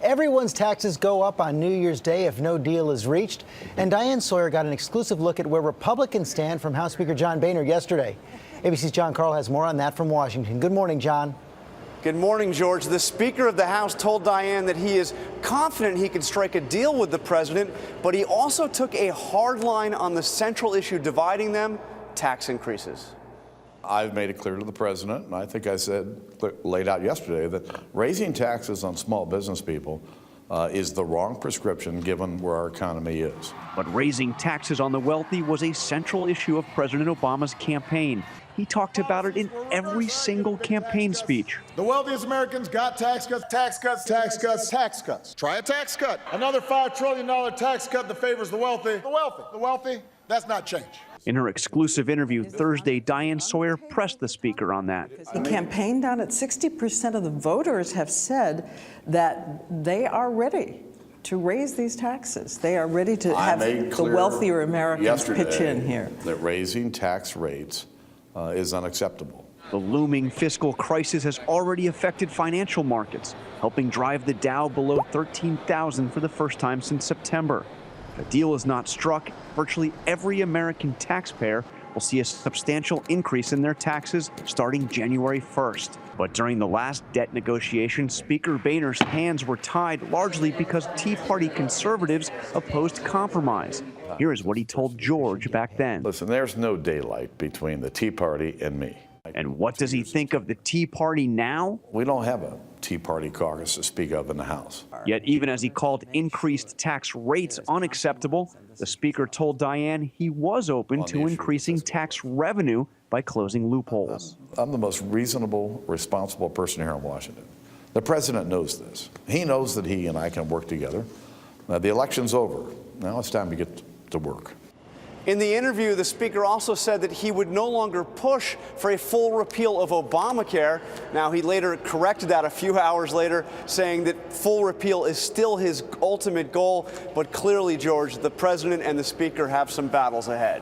Everyone's taxes go up on New Year's Day if no deal is reached. And Diane Sawye got an exclusive look at where Republicans stand from House Speaker John Boehner yesterday. ABC's John Carl has more on that from Washington. Good morning, John. Good morning, George. The Speaker of the House told Diane that he is confident he can strike a deal with the president, but he also took a hard line on the central issue dividing them, tax increases. I've made it clear to the president, and I think I laid out yesterday, that raising taxes on small business people is the wrong prescription given where our economy is. But raising taxes on the wealthy was a central issue of President Obama's campaign. He talked about it in every single campaign speech. The wealthiest Americans got tax cuts, tax cuts, tax cuts, tax cuts. Try a tax cut. Another $5 trillion tax cut that favors the wealthy. The wealthy, that's not change. In her exclusive interview Thursday, Diane Sawye pressed the Speaker on that. He campaigned on it. 60% of the voters have said that they are ready to raise these taxes. They are ready to have the wealthier Americans pitch in here. That raising tax rates is unacceptable. The looming fiscal crisis has already affected financial markets, helping drive the Dow below 13,000 for the first time since September. If a deal is not struck, virtually every American taxpayer will see a substantial increase in their taxes starting January 1st. But during the last debt negotiation, Speaker Boehner's hands were tied largely because Tea Party conservatives opposed compromise. Here is what he told George back then. Listen, there's no daylight between the Tea Party and me. And what does he think of the Tea Party now? We don't have a Tea Party caucus to speak of in the House. Yet even as he called increased tax rates unacceptable, the Speaker told Diane he was open to increasing tax revenue by closing loopholes. I'm the most reasonable, responsible person here in Washington. The president knows this. He knows that he and I can work together. The election's over. Now it's time to get to work. In the interview, the Speaker also said that he would no longer push for a full repeal of Obamacare. Now, he later corrected that a few hours later, saying that full repeal is still his ultimate goal. But clearly, George, the president and the Speaker have some battles ahead.